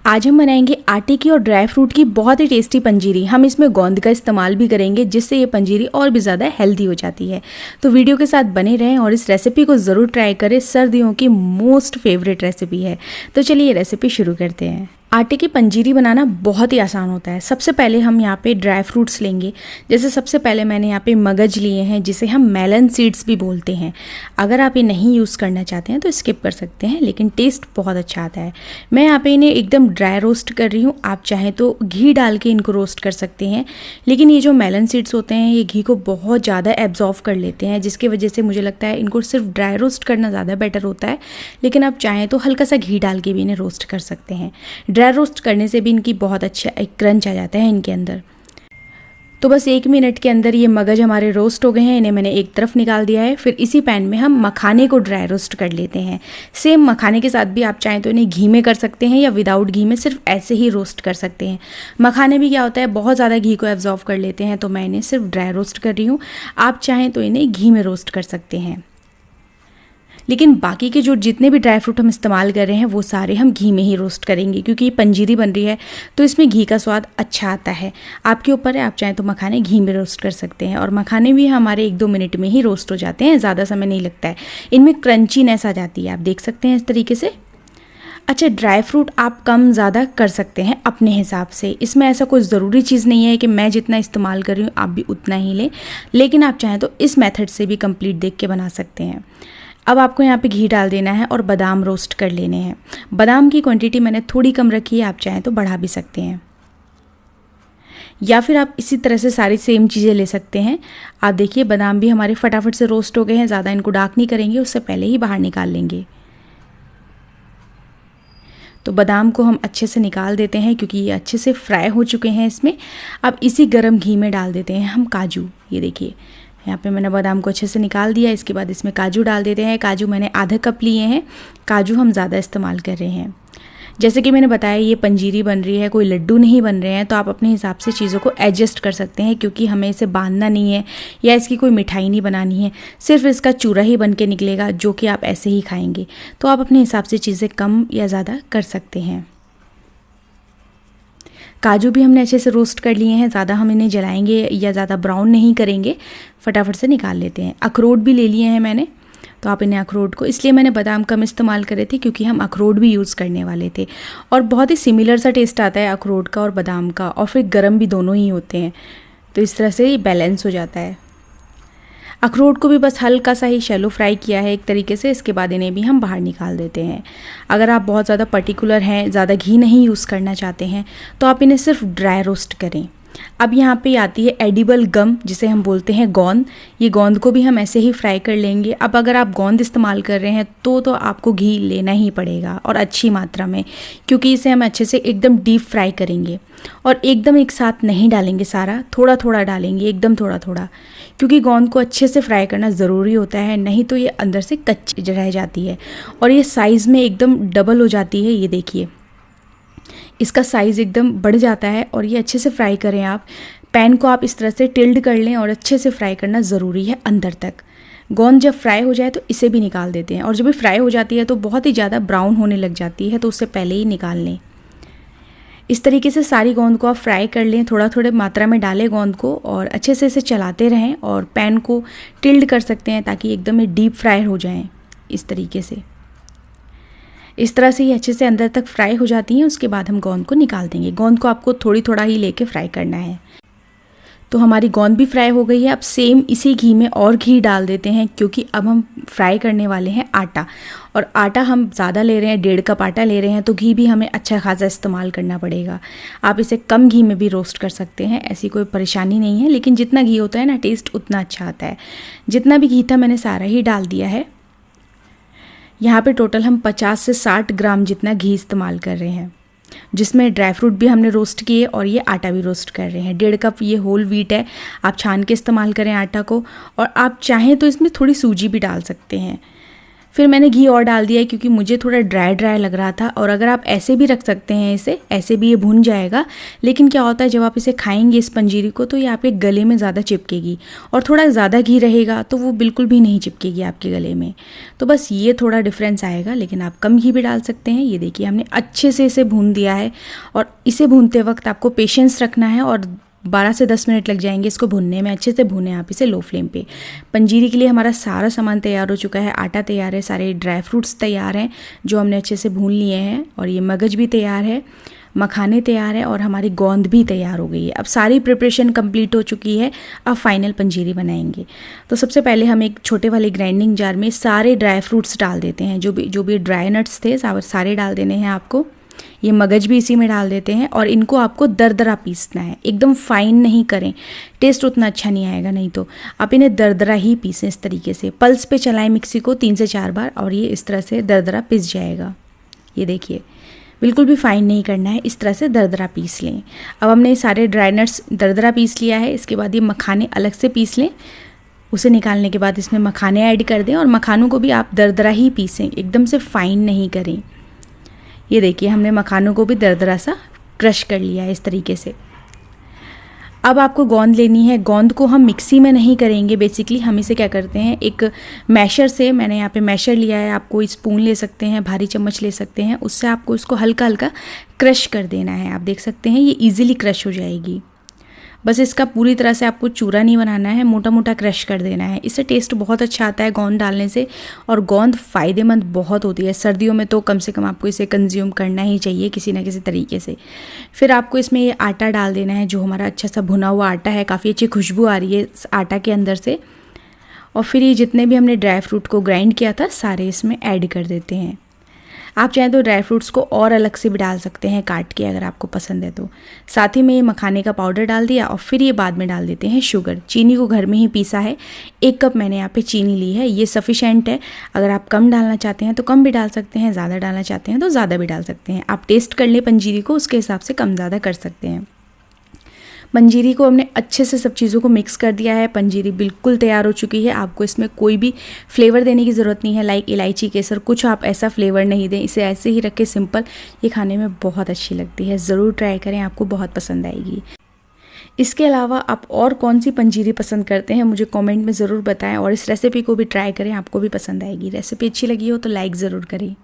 आज हम बनाएंगे आटे की और ड्राई फ्रूट की बहुत ही टेस्टी पंजीरी। हम इसमें गोंद का इस्तेमाल भी करेंगे जिससे ये पंजीरी और भी ज़्यादा हेल्दी हो जाती है। तो वीडियो के साथ बने रहें और इस रेसिपी को ज़रूर ट्राई करें। सर्दियों की मोस्ट फेवरेट रेसिपी है। तो चलिए ये रेसिपी शुरू करते हैं। आटे की पंजीरी बनाना बहुत ही आसान होता है। सबसे पहले हम यहाँ पे ड्राई फ्रूट्स लेंगे। जैसे सबसे पहले मैंने यहाँ पे मगज लिए हैं जिसे हम मेलन सीड्स भी बोलते हैं। अगर आप ये नहीं यूज़ करना चाहते हैं तो स्किप कर सकते हैं, लेकिन टेस्ट बहुत अच्छा आता है। मैं यहाँ पे इन्हें एकदम ड्राई रोस्ट कर रही हूँ। आप चाहें तो घी डाल के इनको रोस्ट कर सकते हैं, लेकिन ये जो मेलन सीड्स होते हैं ये घी को बहुत ज़्यादा एब्जॉर्व कर लेते हैं, जिसकी वजह से मुझे लगता है इनको सिर्फ ड्राई रोस्ट करना ज़्यादा बेटर होता है। लेकिन आप चाहें तो हल्का सा घी डाल के भी इन्हें रोस्ट कर सकते हैं। ड्राई रोस्ट करने से भी इनकी बहुत अच्छा एक क्रंच आ जाता है इनके अंदर। तो बस 1 मिनट के अंदर ये मगज हमारे रोस्ट हो गए हैं। इन्हें मैंने एक तरफ निकाल दिया है। फिर इसी पैन में हम मखाने को ड्राई रोस्ट कर लेते हैं। सेम मखाने के साथ भी आप चाहें तो इन्हें घी में कर सकते हैं या विदाउट घी में सिर्फ ऐसे ही रोस्ट कर सकते हैं। मखाने भी क्या होता है, बहुत ज़्यादा घी को एब्जॉर्व कर लेते हैं, तो मैं इन्हें सिर्फ ड्राई रोस्ट कर रही हूँ। आप चाहें तो इन्हें घी में रोस्ट कर सकते हैं, लेकिन बाकी के जो जितने भी ड्राई फ्रूट हम इस्तेमाल कर रहे हैं वो सारे हम घी में ही रोस्ट करेंगे, क्योंकि ये पंजीरी बन रही है तो इसमें घी का स्वाद अच्छा आता है। आपके ऊपर है, आप चाहें तो मखाने घी में रोस्ट कर सकते हैं। और मखाने भी हमारे 1-2 मिनट में ही रोस्ट हो जाते हैं, ज़्यादा समय नहीं लगता है। इनमें क्रंचीनेस आ जाती है, आप देख सकते हैं इस तरीके से। अच्छा, ड्राई फ्रूट आप कम ज़्यादा कर सकते हैं अपने हिसाब से। इसमें ऐसा कोई ज़रूरी चीज़ नहीं है कि मैं जितना इस्तेमाल कर रही हूँ आप भी उतना ही लें, लेकिन आप चाहें तो इस मेथड से भी कंप्लीट देख के बना सकते हैं। अब आपको यहाँ पे घी डाल देना है और बादाम रोस्ट कर लेने हैं। बादाम की क्वांटिटी मैंने थोड़ी कम रखी है, आप चाहें तो बढ़ा भी सकते हैं, या फिर आप इसी तरह से सारी सेम चीज़ें ले सकते हैं। आप देखिए बादाम भी हमारे फटाफट से रोस्ट हो गए हैं। ज़्यादा इनको डार्क नहीं करेंगे, उससे पहले ही बाहर निकाल लेंगे। तो बादाम को हम अच्छे से निकाल देते हैं क्योंकि ये अच्छे से फ्राई हो चुके हैं इसमें। अब इसी गर्म घी में डाल देते हैं हम काजू। ये देखिए यहाँ पे मैंने बादाम को अच्छे से निकाल दिया। इसके बाद इसमें काजू डाल देते हैं। काजू मैंने आधा कप लिए हैं। काजू हम ज़्यादा इस्तेमाल कर रहे हैं। जैसे कि मैंने बताया ये पंजीरी बन रही है, कोई लड्डू नहीं बन रहे हैं, तो आप अपने हिसाब से चीज़ों को एडजस्ट कर सकते हैं, क्योंकि हमें इसे बांधना नहीं है या इसकी कोई मिठाई नहीं बनानी है। सिर्फ इसका चूरा ही बन के निकलेगा जो कि आप ऐसे ही खाएंगे। तो आप अपने हिसाब से चीज़ें कम या ज़्यादा कर सकते हैं। काजू भी हमने अच्छे से रोस्ट कर लिए हैं। ज़्यादा हम इन्हें जलाएंगे या ज़्यादा ब्राउन नहीं करेंगे, फटाफट से निकाल लेते हैं। अखरोट भी ले लिए हैं मैंने, तो आप इन्हें अखरोट को, इसलिए मैंने बादाम कम इस्तेमाल करे थे क्योंकि हम अखरोट भी यूज़ करने वाले थे। और बहुत ही सिमिलर सा टेस्ट आता है अखरोट का और बादाम का, और फिर गर्म भी दोनों ही होते हैं, तो इस तरह से ये बैलेंस हो जाता है। अखरोट को भी बस हल्का सा ही शैलो फ्राई किया है एक तरीके से। इसके बाद इन्हें भी हम बाहर निकाल देते हैं। अगर आप बहुत ज़्यादा पर्टिकुलर हैं, ज़्यादा घी नहीं यूज़ करना चाहते हैं, तो आप इन्हें सिर्फ ड्राई रोस्ट करें। अब यहाँ पे आती है एडिबल गम, जिसे हम बोलते हैं गोंद। ये गोंद को भी हम ऐसे ही फ्राई कर लेंगे। अब अगर आप गोंद इस्तेमाल कर रहे हैं तो आपको घी लेना ही पड़ेगा, और अच्छी मात्रा में, क्योंकि इसे हम अच्छे से एकदम डीप फ्राई करेंगे। और एकदम एक साथ नहीं डालेंगे सारा, थोड़ा थोड़ा डालेंगे, एकदम थोड़ा थोड़ा, क्योंकि गोंद को अच्छे से फ्राई करना ज़रूरी होता है, नहीं तो ये अंदर से कच्ची रह जाती है और ये साइज़ में एकदम डबल हो जाती है। ये देखिए इसका साइज़ एकदम बढ़ जाता है। और ये अच्छे से फ्राई करें आप। पैन को आप इस तरह से टिल्ड कर लें और अच्छे से फ्राई करना ज़रूरी है अंदर तक। गोंद जब फ्राई हो जाए तो इसे भी निकाल देते हैं, और जब भी फ्राई हो जाती है तो बहुत ही ज़्यादा ब्राउन होने लग जाती है, तो उससे पहले ही निकाल लें। इस तरीके से सारी गोंद को आप फ्राई कर लें। थोड़ा थोड़े मात्रा में डालें गोंद को और अच्छे से इसे चलाते रहें, और पैन को टिल्ड कर सकते हैं ताकि एकदम ही डीप फ्राई हो जाएं। इस तरीके से, इस तरह से ये अच्छे से अंदर तक फ्राई हो जाती हैं। उसके बाद हम गोंद को निकाल देंगे। गोंद को आपको थोड़ी थोड़ा ही लेके फ्राई करना है। तो हमारी गोंद भी फ्राई हो गई है। अब सेम इसी घी में और घी डाल देते हैं, क्योंकि अब हम फ्राई करने वाले हैं आटा, और आटा हम ज़्यादा ले रहे हैं, 1.5 कप आटा ले रहे हैं, तो घी भी हमें अच्छा खासा इस्तेमाल करना पड़ेगा। आप इसे कम घी में भी रोस्ट कर सकते हैं, ऐसी कोई परेशानी नहीं है, लेकिन जितना घी होता है ना, टेस्ट उतना अच्छा आता है। जितना भी घी था मैंने सारा ही डाल दिया है। यहाँ पे टोटल हम 50 से 60 ग्राम जितना घी इस्तेमाल कर रहे हैं, जिसमें ड्राई फ्रूट भी हमने रोस्ट किए और ये आटा भी रोस्ट कर रहे हैं। 1.5 कप ये होल व्हीट है। आप छान के इस्तेमाल करें आटा को, और आप चाहें तो इसमें थोड़ी सूजी भी डाल सकते हैं। फिर मैंने घी और डाल दिया क्योंकि मुझे थोड़ा ड्राई ड्राई लग रहा था। और अगर आप ऐसे भी रख सकते हैं इसे, ऐसे भी ये भुन जाएगा, लेकिन क्या होता है जब आप इसे खाएंगे इस पंजीरी को तो ये आपके गले में ज़्यादा चिपकेगी, और थोड़ा ज़्यादा घी रहेगा तो वो बिल्कुल भी नहीं चिपकेगी आपके गले में। तो बस ये थोड़ा डिफरेंस आएगा, लेकिन आप कम घी भी डाल सकते हैं। ये देखिए हमने अच्छे से इसे भून दिया है, और इसे भूनते वक्त आपको पेशेंस रखना है, और 12 से 10 मिनट लग जाएंगे इसको भुनने में। अच्छे से भुने आप इसे लो फ्लेम पे। पंजीरी के लिए हमारा सारा सामान तैयार हो चुका है, आटा तैयार है, सारे ड्राई फ्रूट्स तैयार हैं जो हमने अच्छे से भून लिए हैं, और ये मगज भी तैयार है, मखाने तैयार है, और हमारी गोंद भी तैयार हो गई है। अब सारी प्रिपरेशन कंप्लीट हो चुकी है, अब फाइनल पंजीरी बनाएंगे। तो सबसे पहले हम एक छोटे वाले ग्राइंडिंग जार में सारे ड्राई फ्रूट्स डाल देते हैं, जो भी ड्राई नट्स थे सारे डाल देने हैं आपको। ये मगज भी इसी में डाल देते हैं, और इनको आपको दरदरा पीसना है, एकदम फाइन नहीं करें, टेस्ट उतना अच्छा नहीं आएगा। नहीं तो आप इन्हें दरदरा ही पीसें इस तरीके से। पल्स पे चलाएं मिक्सी को 3 से 4 बार, और ये इस तरह से दरदरा पिस जाएगा। ये देखिए बिल्कुल भी फाइन नहीं करना है, इस तरह से दरदरा पीस लें। अब हमने सारे ड्राई नट्स दरदरा पीस लिया है। इसके बाद ये मखाने अलग से पीस लें। उसे निकालने के बाद इसमें मखाने ऐड कर दें, और मखानों को भी आप दरदरा ही पीसें, एकदम से फाइन नहीं करें। ये देखिए हमने मखानों को भी दरदरा सा क्रश कर लिया है इस तरीके से। अब आपको गोंद लेनी है। गोंद को हम मिक्सी में नहीं करेंगे, बेसिकली हम इसे क्या करते हैं, एक मैशर से, मैंने यहाँ पे मैशर लिया है, आप कोई स्पून ले सकते हैं, भारी चम्मच ले सकते हैं, उससे आपको इसको हल्का हल्का क्रश कर देना है। आप देख सकते हैं ये इजीली क्रश हो जाएगी। बस इसका पूरी तरह से आपको चूरा नहीं बनाना है, मोटा मोटा क्रश कर देना है। इससे टेस्ट बहुत अच्छा आता है गोंद डालने से, और गोंद फ़ायदेमंद बहुत होती है। सर्दियों में तो कम से कम आपको इसे कंज्यूम करना ही चाहिए किसी ना किसी तरीके से। फिर आपको इसमें ये आटा डाल देना है, जो हमारा अच्छा सा भुना हुआ आटा है, काफ़ी अच्छी खुशबू आ रही है इस आटा के अंदर से। और फिर ये जितने भी हमने ड्राई फ्रूट को ग्राइंड किया था सारे इसमें ऐड कर देते हैं। आप चाहें तो ड्राई फ्रूट्स को और अलग से भी डाल सकते हैं काट के, अगर आपको पसंद है तो। साथ ही में ये मखाने का पाउडर डाल दिया, और फिर ये बाद में डाल देते हैं शुगर। चीनी को घर में ही पीसा है, 1 कप मैंने यहाँ पे चीनी ली है, ये सफिशेंट है। अगर आप कम डालना चाहते हैं तो कम भी डाल सकते हैं, ज़्यादा डालना चाहते हैं तो ज़्यादा भी डाल सकते हैं। आप टेस्ट कर लें पंजीरी को, उसके हिसाब से कम ज़्यादा कर सकते हैं। पंजीरी को हमने अच्छे से सब चीज़ों को मिक्स कर दिया है। पंजीरी बिल्कुल तैयार हो चुकी है। आपको इसमें कोई भी फ्लेवर देने की ज़रूरत नहीं है, लाइक इलायची, केसर, कुछ आप ऐसा फ्लेवर नहीं दें। इसे ऐसे ही रखें सिंपल, ये खाने में बहुत अच्छी लगती है। ज़रूर ट्राई करें, आपको बहुत पसंद आएगी। इसके अलावा आप और कौन सी पंजीरी पसंद करते हैं मुझे कमेंट में ज़रूर बताएं, और इस रेसिपी को भी ट्राई करें, आपको भी पसंद आएगी। रेसिपी अच्छी लगी हो तो लाइक ज़रूर करें।